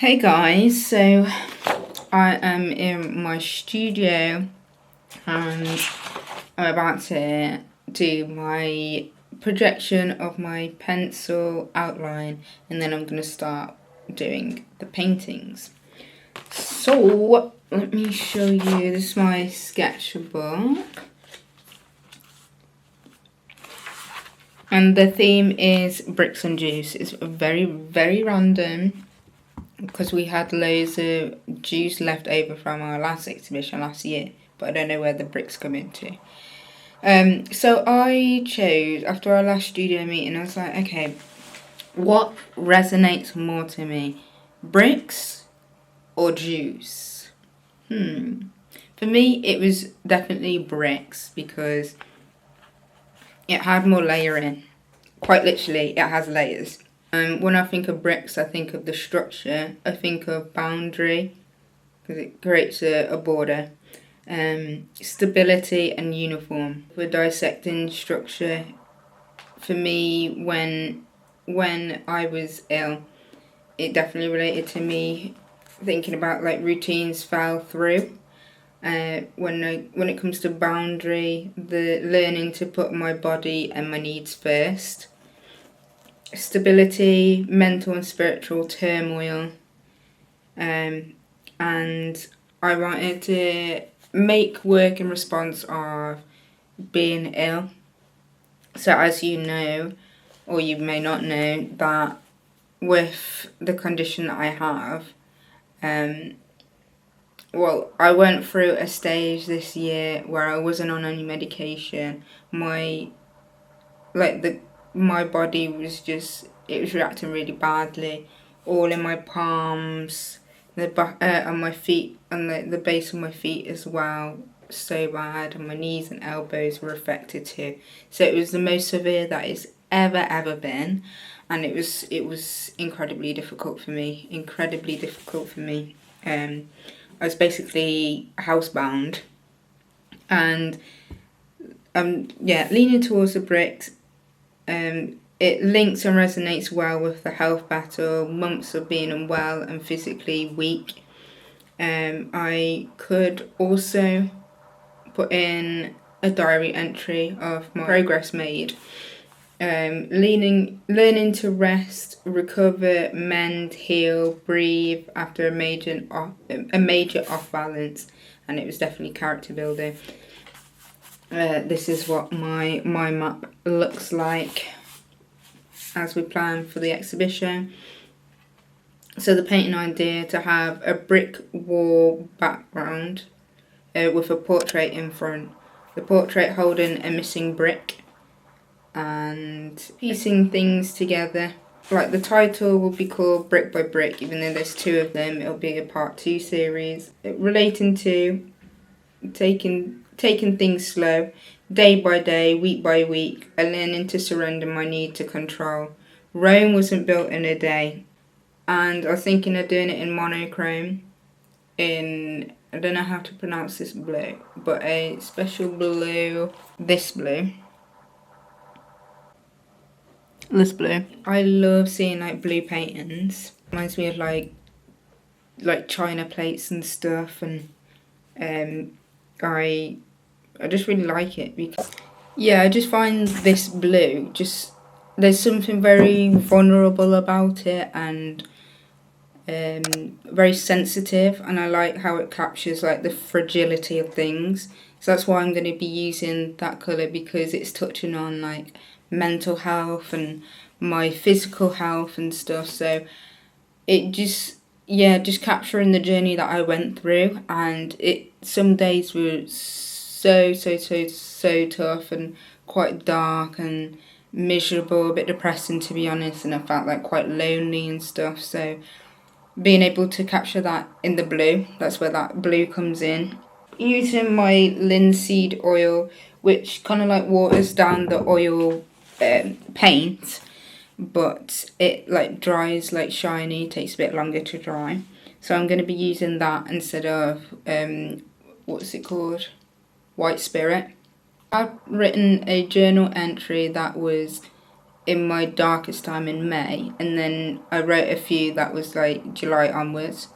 Hey guys, so I am in my studio and I'm about to do my projection of my pencil outline, and then I'm going to start doing the paintings. So let me show you, this is my sketchbook. And the theme is bricks and juice. It's very, very random, because we had loads of juice left over from our last exhibition last year, but I don't know where the bricks come into. So I chose, after our last studio meeting, I was like, okay, what resonates more to me, bricks or juice? For me, it was definitely bricks, because it had more layering. Quite literally, it has layers. When I think of bricks, I think of the structure. I think of boundary, because it creates a border. Stability and uniform. We're dissecting structure. For me, when I was ill, it definitely related to me thinking about like routines fell through. When it comes to boundary, the learning to put my body and my needs first. Stability, mental and spiritual turmoil, and I wanted to make work in response of being ill. So as you know, or you may not know, that with the condition that I have, well, I went through a stage this year where I wasn't on any medication. My body was just, it was reacting really badly, all in my palms, the back, on my feet, and the base of my feet as well, so bad, and my knees and elbows were affected too. So it was the most severe that it's ever been, and it was incredibly difficult for me. I was basically housebound, and leaning towards the bricks. It links and resonates well with the health battle, months of being unwell and physically weak. I could also put in a diary entry of my progress made. Learning to rest, recover, mend, heal, breathe after a major off balance, and it was definitely character building. This is what my map looks like as we plan for the exhibition. So the painting idea, to have a brick wall background with a portrait in front, the portrait holding a missing brick, and piecing things together. Like, the title will be called Brick by Brick, even though there's two of them. It'll be a part 2 series relating to taking things slow, day by day, week by week, and learning to surrender my need to control. Rome wasn't built in a day, and I was thinking of doing it in monochrome, in, I don't know how to pronounce this blue, but a special blue, this blue. I love seeing like blue paintings. Reminds me of like china plates and stuff, and I just really like it, because I just find this blue, just, there's something very vulnerable about it, and very sensitive, and I like how it captures like the fragility of things. So that's why I'm going to be using that colour, because it's touching on like mental health and my physical health and stuff. So it just capturing the journey that I went through, and some days were so tough and quite dark and miserable, a bit depressing to be honest, and I felt like quite lonely and stuff. So being able to capture that in the blue, that's where that blue comes in. Using my linseed oil, which kind of like waters down the oil paint, but it like dries like shiny, takes a bit longer to dry. So I'm going to be using that instead of what's it called, white spirit. I've written a journal entry that was in my darkest time in May, and then I wrote a few that was like July onwards.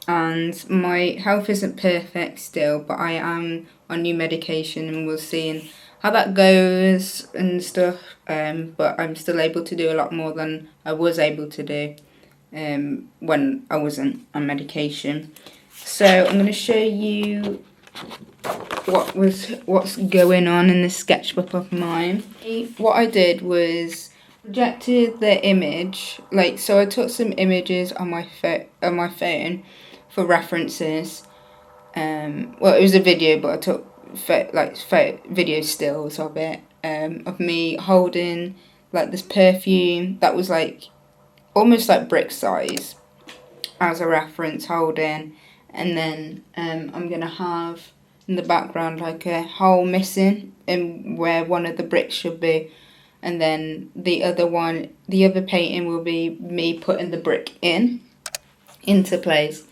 And my health isn't perfect still, but I am on new medication, and we'll see how that goes and stuff. But I'm still able to do a lot more than I was able to do when I wasn't on medication. So I'm going to show you what's going on in this sketchbook of mine. What I did was projected the image, so I took some images on my phone for references. Well, it was a video, but I took video stills of it, of me holding like this perfume that was like almost like brick size as a reference, holding, and then I'm gonna have in the background like a hole missing in where one of the bricks should be, and then the other painting will be me putting the brick into place,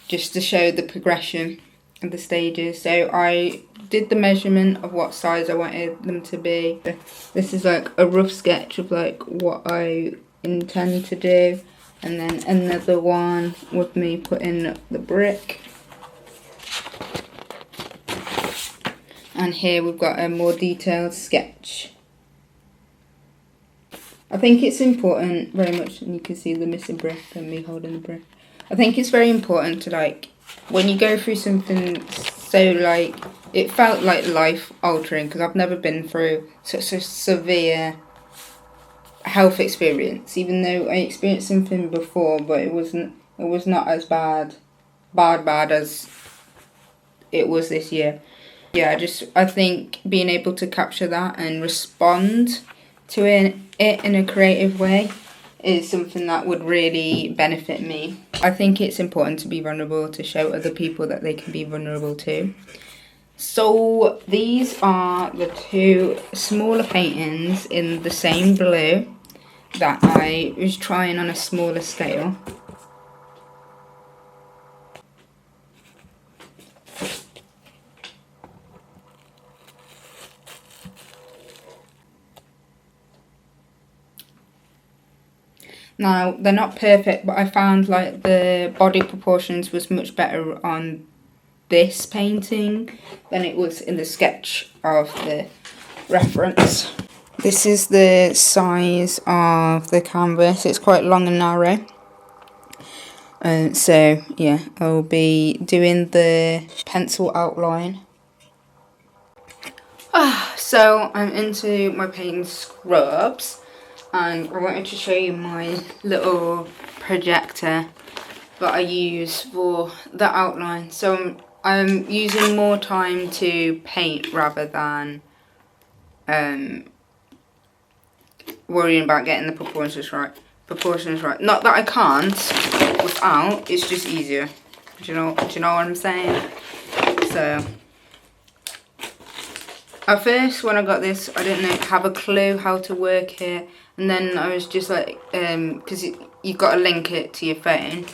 just to show the progression of the stages. So I did the measurement of what size I wanted them to be. This is like a rough sketch of like what I intend to do, and then another one with me putting the brick. And here we've got a more detailed sketch. I think it's important very much, and you can see the missing brick and me holding the brick. I think it's very important to, like, when you go through something so, like, it felt like life altering, because I've never been through such a severe health experience, even though I experienced something before, but it was not as bad as it was this year. Yeah, I think being able to capture that and respond to it in a creative way is something that would really benefit me. I think it's important to be vulnerable, to show other people that they can be vulnerable too. So these are the two smaller paintings in the same blue that I was trying on a smaller scale. Now, they're not perfect, but I found like the body proportions was much better on this painting than it was in the sketch of the reference. This is the size of the canvas. It's quite long and narrow. So, yeah, I'll be doing the pencil outline. So I'm into my painting scrubs. And I wanted to show you my little projector that I use for the outline. So I'm using more time to paint rather than worrying about getting the proportions right. Not that I can't without, it's just easier. Do you know what I'm saying? So at first when I got this, I didn't have a clue how to work it. And then I was just like, because you've got to link it to your phone,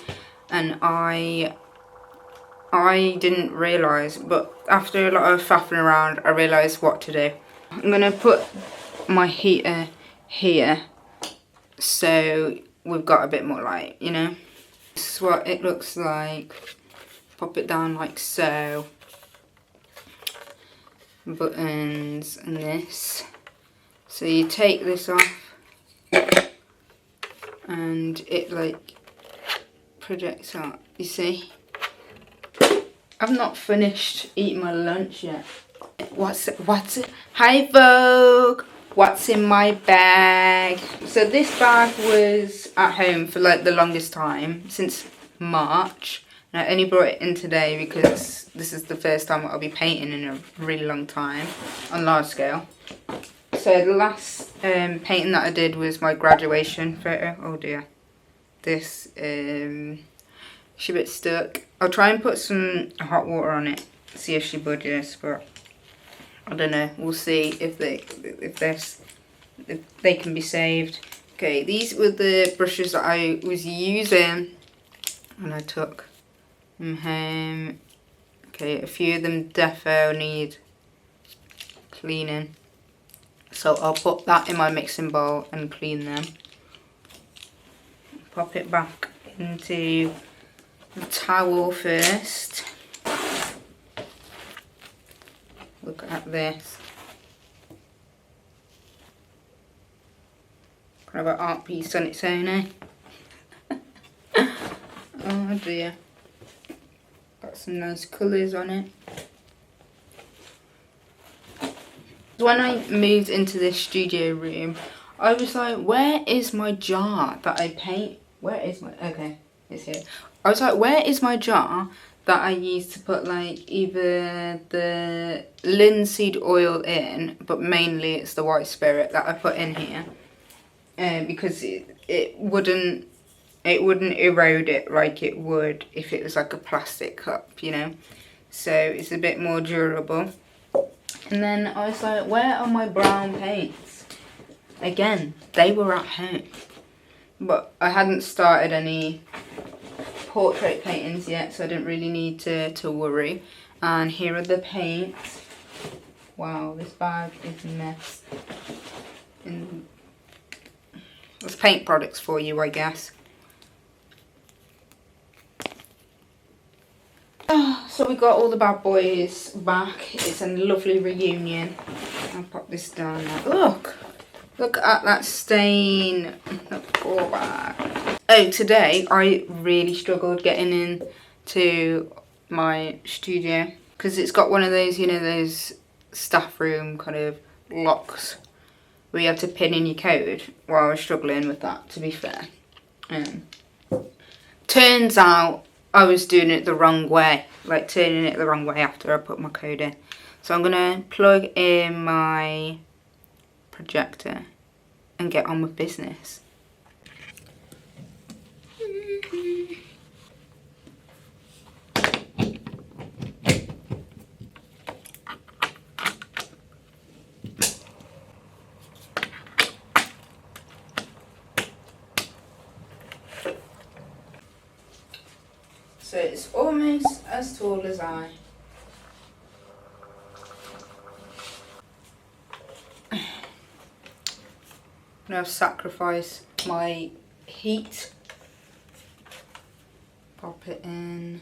and I didn't realise, but after a lot of faffing around, I realised what to do. I'm going to put my heater here, so we've got a bit more light, you know. This is what it looks like. Pop it down like so. Buttons and this. So you take this off, and it like projects out, you see. I've not finished eating my lunch yet. What's hi Vogue, what's in my bag? So this bag was at home for like the longest time, since March, and I only brought it in today because this is the first time I'll be painting in a really long time on large scale. So the last painting that I did was my graduation photo. Oh dear. This she's a bit stuck. I'll try and put some hot water on it, see if she budges, but I don't know. We'll see if they can be saved. Okay, these were the brushes that I was using and I took them home. Okay, a few of them defo need cleaning. So I'll put that in my mixing bowl and clean them. Pop it back into the towel first. Look at this. Kind of an art piece on its own, eh? Oh dear. Got some nice colours on it. When I moved into this studio room, I was like, where is my jar that I paint? Where is my... Okay, it's here. I was like, where is my jar that I used to put like either the linseed oil in, but mainly it's the white spirit that I put in here. Because it wouldn't erode it like it would if it was like a plastic cup, you know. So it's a bit more durable. And then I was like, where are my brown paints? Again, they were at home. But I hadn't started any portrait paintings yet, so I didn't really need to worry. And here are the paints. Wow, this bag is a mess. There's paint products for you, I guess. So we got all the bad boys back. It's a lovely reunion. I'll pop this down now. Look at that stain. That poor bag. Oh, today I really struggled getting into my studio because it's got one of those, you know, those staff room kind of locks where you have to pin in your code. Well, I was struggling with that, to be fair. Turns out I was doing it the wrong way, like turning it the wrong way after I put my code in. So I'm gonna plug in my projector and get on with business. So it's almost as tall as I. I'm gonna sacrifice my heat. Pop it in.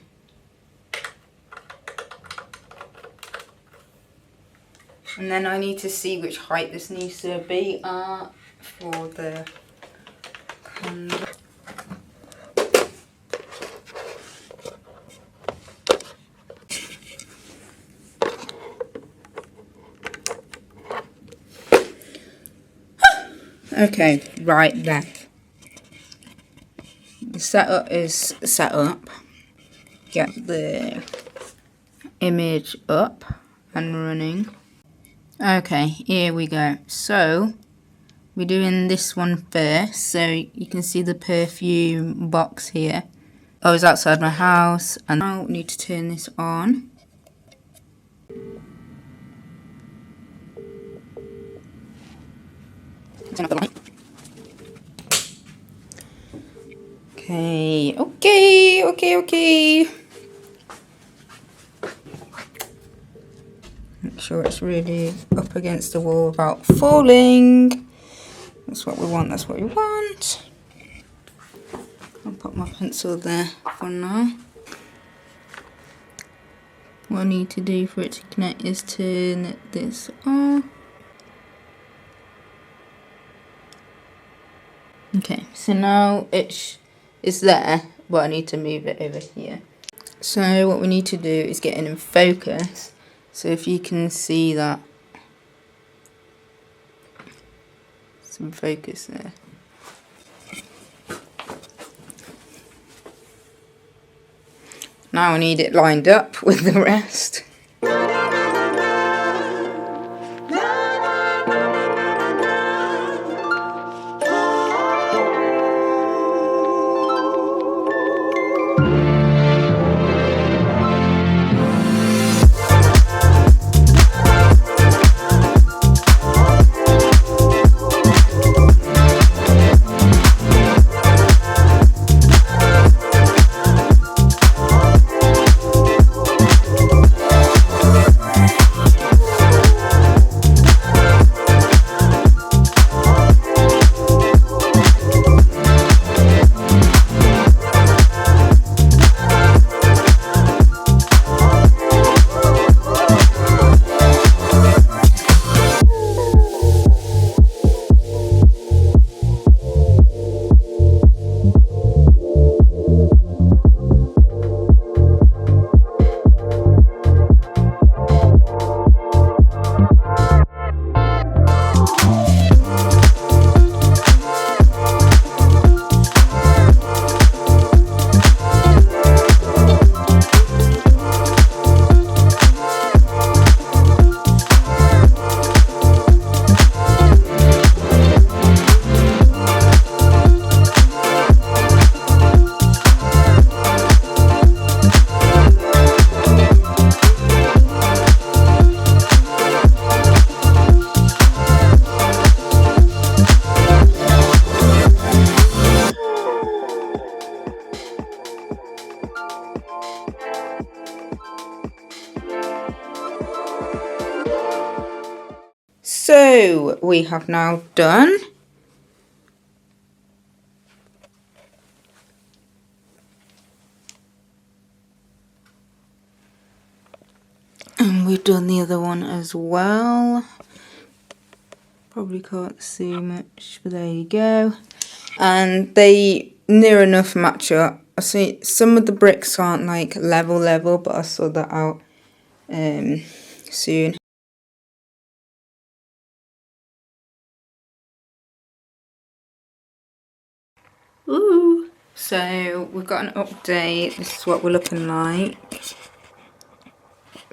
And then I need to see which height this needs to be at for the candle. Okay, right then. The setup is set up. Get the image up and running. Okay, here we go. So, we're doing this one first. So, you can see the perfume box here. I was outside my house and now I need to turn this on. Turn off the light. Okay. Make sure it's really up against the wall without falling. That's what we want, I'll put my pencil there for now. What I need to do for it to connect is turn this on. Okay, so now it's there, but I need to move it over here. So what we need to do is get it in focus. So if you can see that, some focus there. Now I need it lined up with the rest. So we have now done and we've done the other one as well. Probably can't see much, but there you go. And they near enough match up. I see some of the bricks aren't like level, but I'll sort that out soon. Ooh. So we've got an update. This is what we're looking like.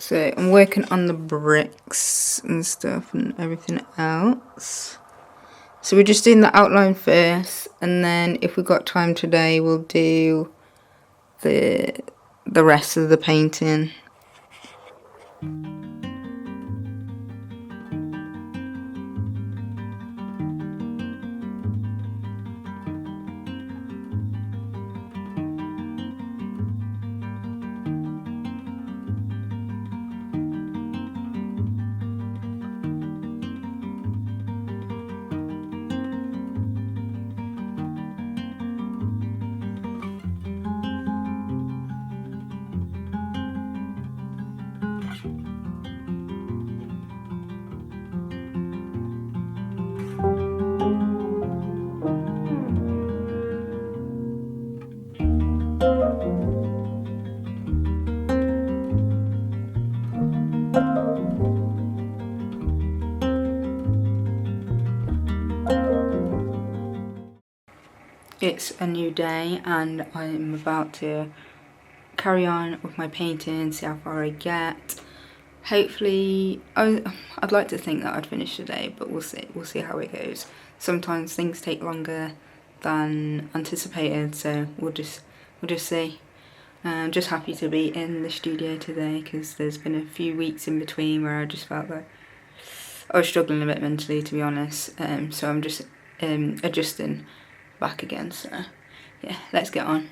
So I'm working on the bricks and stuff and everything else. So we're just doing the outline first, and then if we've got time today, we'll do the rest of the painting. It's a new day and I'm about to carry on with my painting, see how far I get. Hopefully, I'd like to think that I'd finish today, but we'll see how it goes. Sometimes things take longer than anticipated, so we'll just see. I'm just happy to be in the studio today because there's been a few weeks in between where I just felt like I was struggling a bit mentally, to be honest. So I'm just adjusting back again. So yeah, let's get on.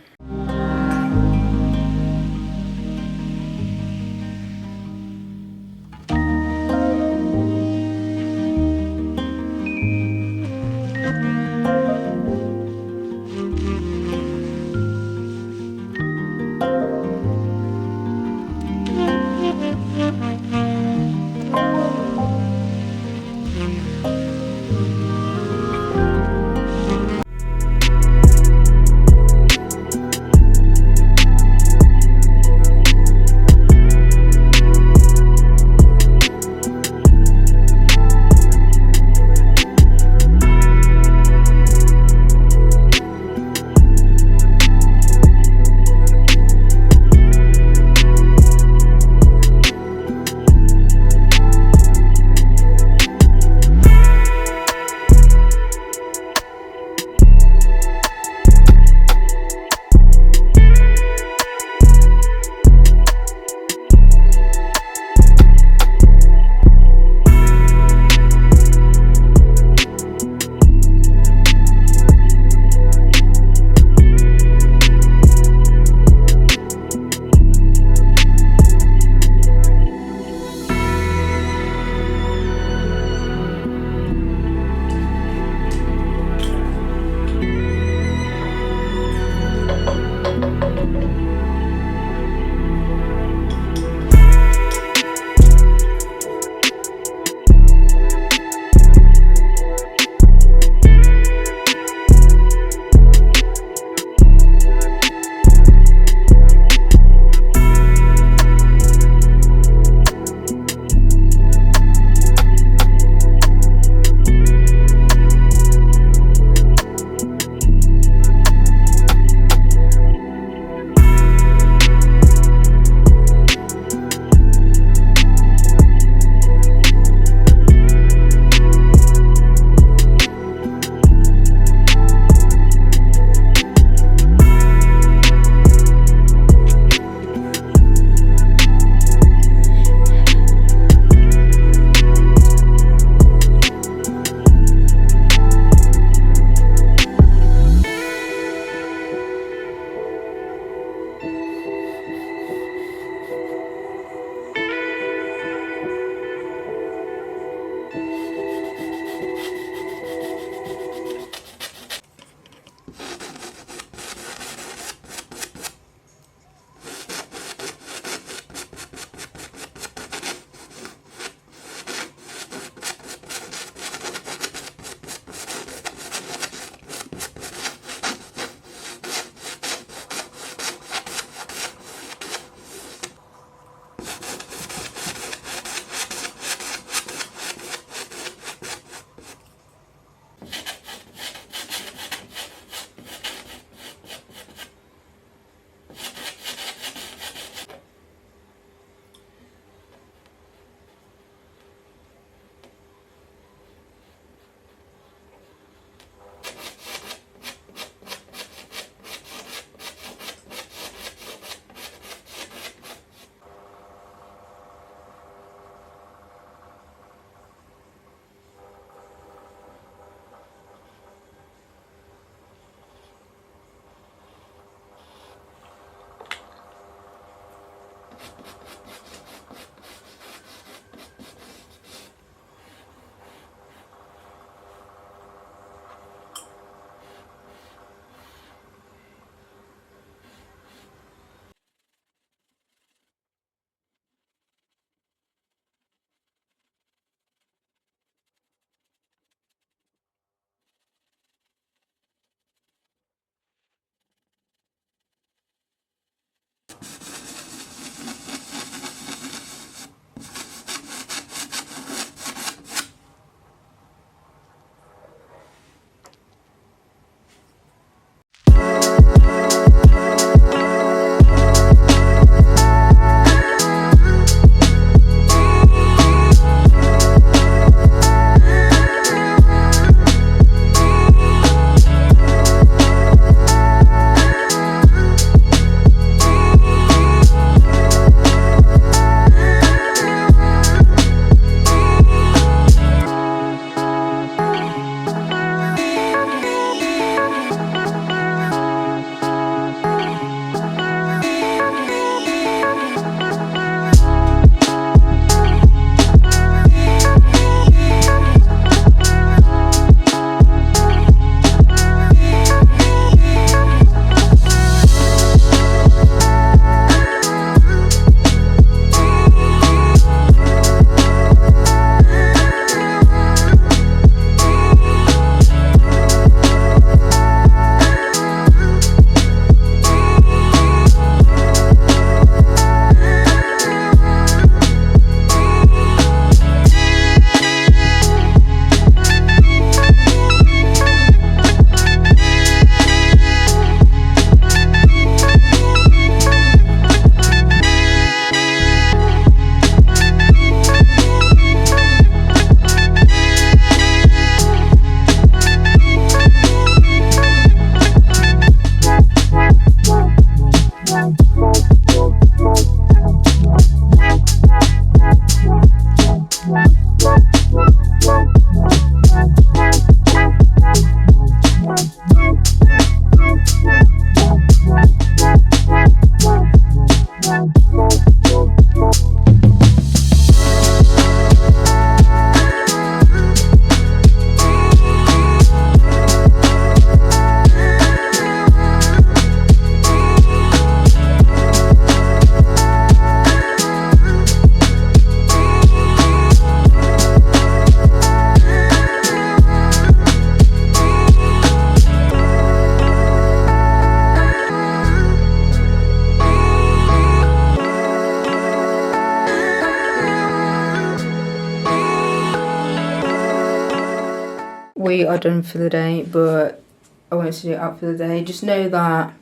we are done for the day, but I wanted to do it out for the day. Just know that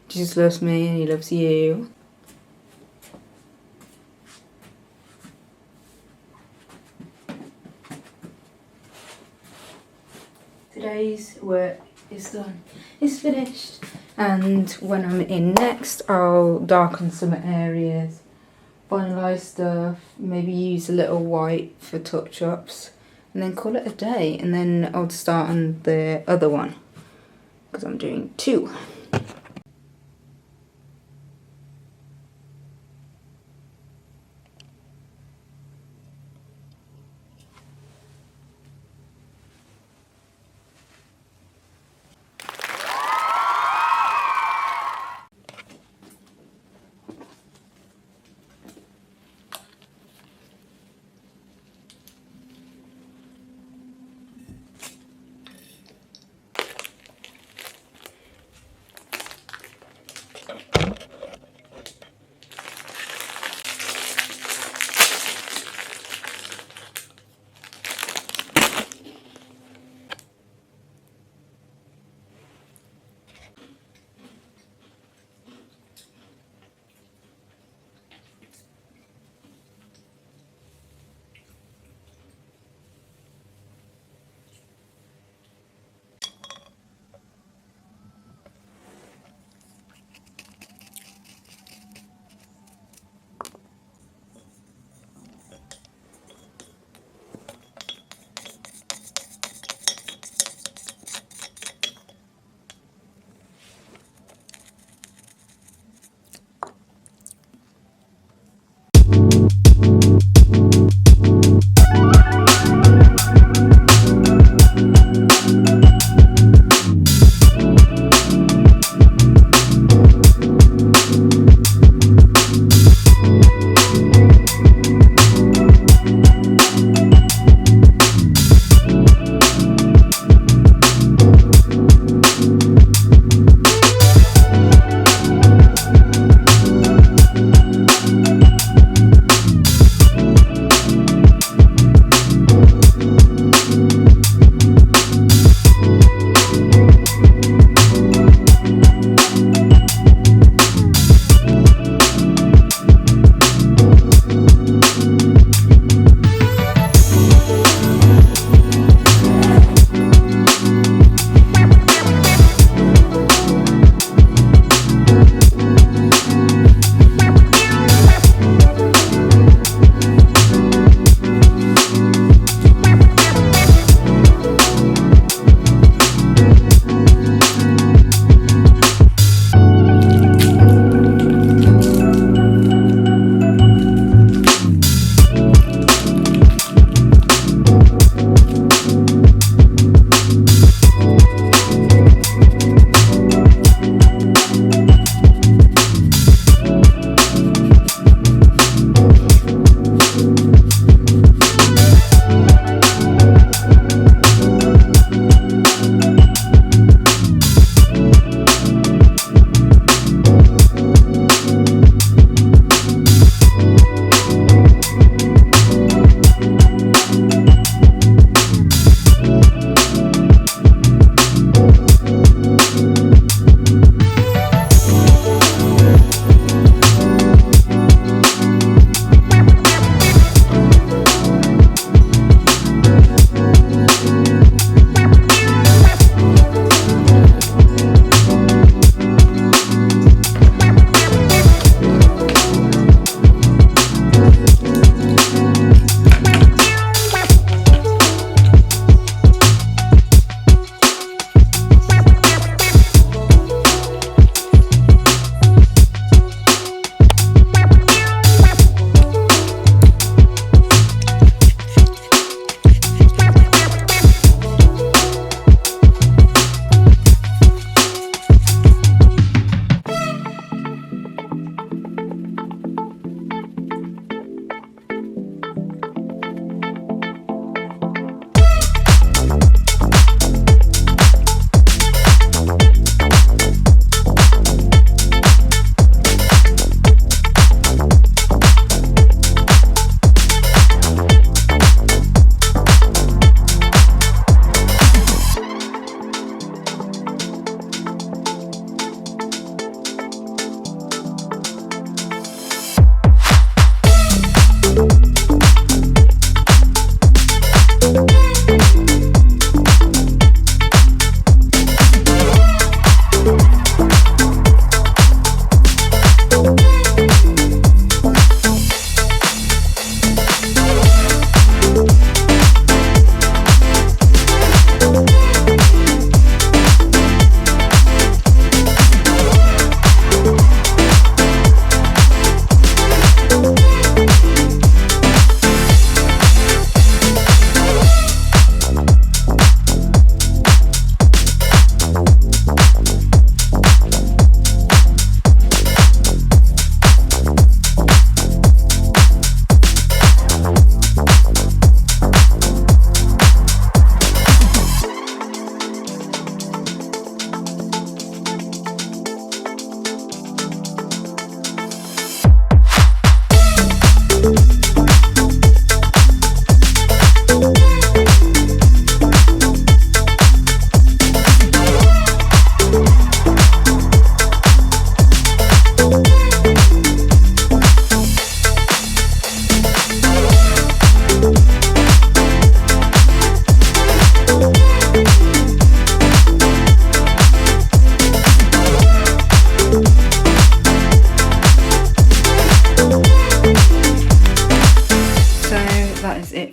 Jesus loves me and he loves you. Today's work is done, it's finished, and when I'm in next I'll darken some areas, finalise stuff, maybe use a little white for touch-ups, and then call it a day, and then I'll start on the other one, because I'm doing 2.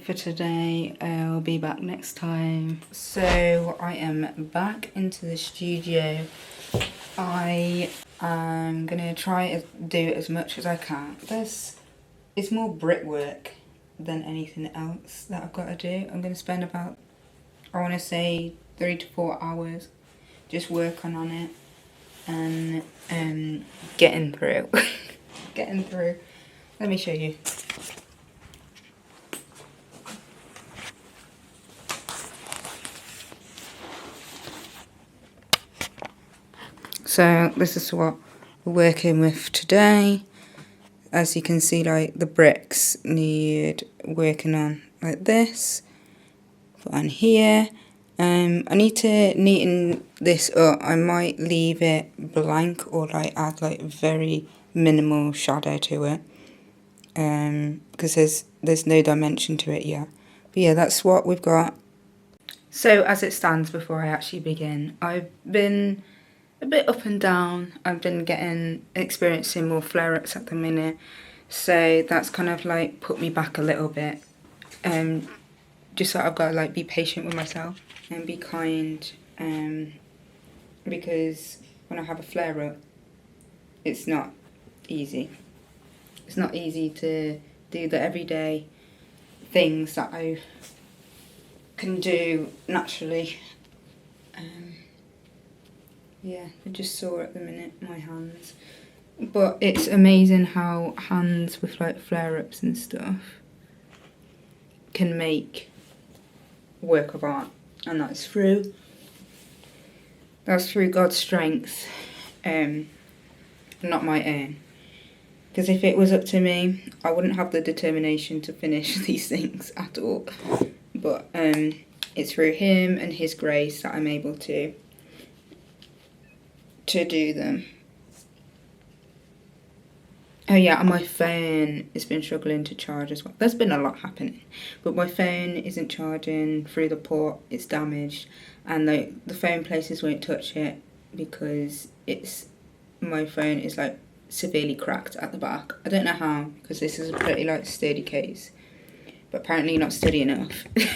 it for today. I'll be back next time. So I am back into the studio. I am gonna try to do as much as I can. It's more brickwork than anything else that I've got to do. I'm gonna spend about, I want to say 3 to 4 hours just working on it and getting through. Getting through. Let me show you. So this is what we're working with today. As you can see, like the bricks need working on like this. Put on here. I need to neaten this up. I might leave it blank or like add like very minimal shadow to it. Because there's no dimension to it yet. But yeah, that's what we've got. So as it stands, before I actually begin, I've been a bit up and down. I've been experiencing more flare-ups at the minute, so that's kind of like put me back a little bit. Just so I've got to like be patient with myself and be kind, because when I have a flare-up, it's not easy. It's not easy to do the everyday things that I can do naturally. Yeah, I'm just sore at the minute, my hands. But it's amazing how hands with like flare-ups and stuff can make work of art. And that's through God's strength, not my own. Because if it was up to me, I wouldn't have the determination to finish these things at all. But it's through him and his grace that I'm able to do them. Oh yeah, and my phone has been struggling to charge as well. There's been a lot happening, but my phone isn't charging through the port. It's damaged, and the phone places won't touch it because my phone is like severely cracked at the back. I don't know how, because this is a pretty like sturdy case, but apparently not sturdy enough.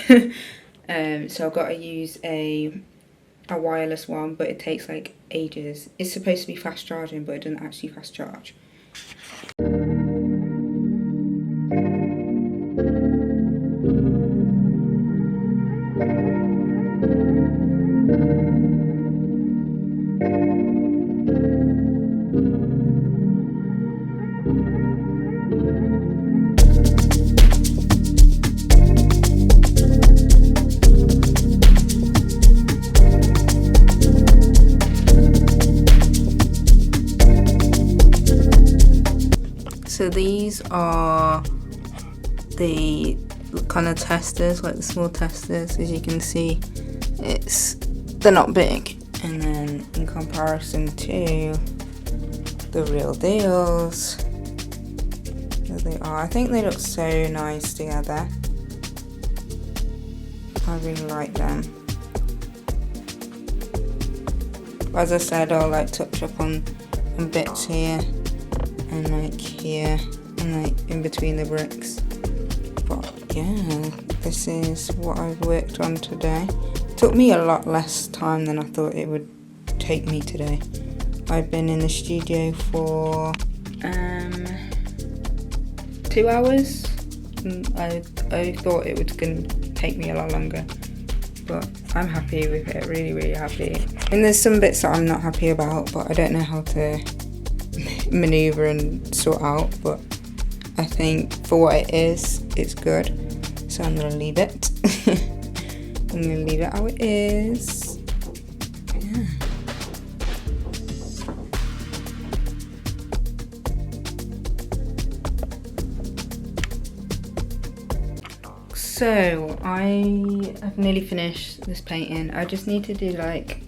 So I've got to use a wireless one, but it takes like ages. It's supposed to be fast charging, but it doesn't actually fast charge. So these are the kind of testers, like the small testers. As you can see, they're not big. And then in comparison to the real deals, there they are. I think they look so nice together. I really like them. As I said, I'll like touch up on bits here and like here and like in between the bricks. But yeah, this is what I've worked on today. It took me a lot less time than I thought it would take me today. I've been in the studio for 2 hours. I thought it was going to take me a lot longer, but I'm happy with it, really happy. And there's some bits that I'm not happy about, but I don't know how to maneuver and sort out, but I think for what it is, it's good. So I'm going to leave it. I'm going to leave it how it is. Yeah. So I have nearly finished this painting. I just need to do like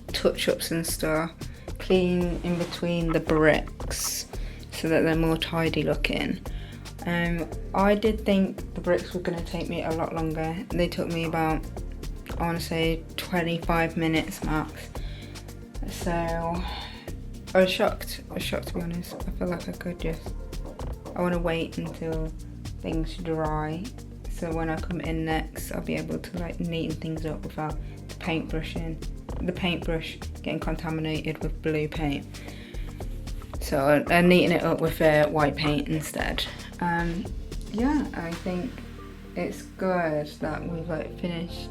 touch-ups and stuff, clean in between the bricks so that they're more tidy looking. I did think the bricks were going to take me a lot longer. They took me about, I want to say 25 minutes max. So I was shocked to be honest. I feel like I want to wait until things dry so when I come in next I'll be able to like neaten things up without the paintbrush getting contaminated with blue paint. So I neaten it up with white paint instead. Yeah, I think it's good that we've like finished,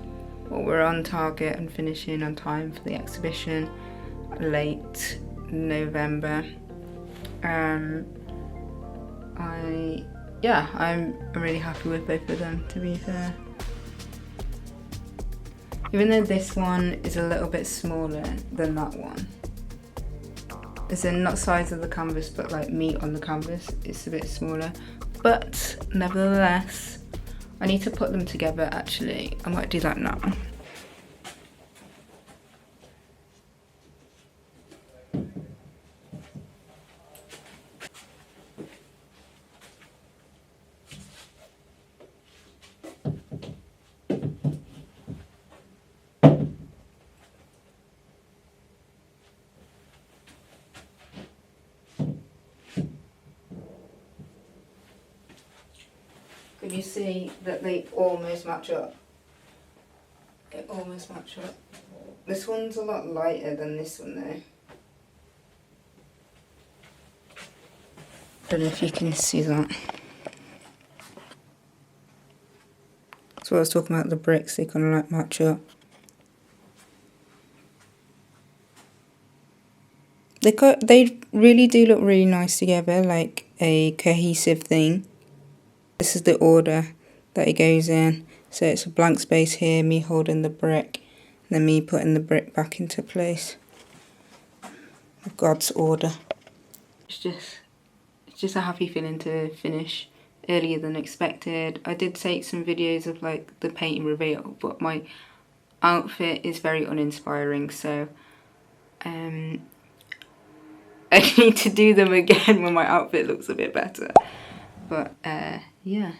well, we're on target and finishing on time for the exhibition late November. I'm really happy with both of them, to be fair. Even though this one is a little bit smaller than that one, as in not size of the canvas but like meat on the canvas, it's a bit smaller, but nevertheless I need to put them together. Actually, I might do that now. Can you see that they almost match up? It almost match up. This one's a lot lighter than this one though. Don't know if you can see that. That's what I was talking about, the bricks, they kind of like match up. They really do look really nice together, like a cohesive thing. This is the order that it goes in. So it's a blank space here, me holding the brick, and then me putting the brick back into place. God's order. It's just a happy feeling to finish earlier than expected. I did take some videos of like the painting reveal, but my outfit is very uninspiring, so I need to do them again when my outfit looks a bit better. But yeah.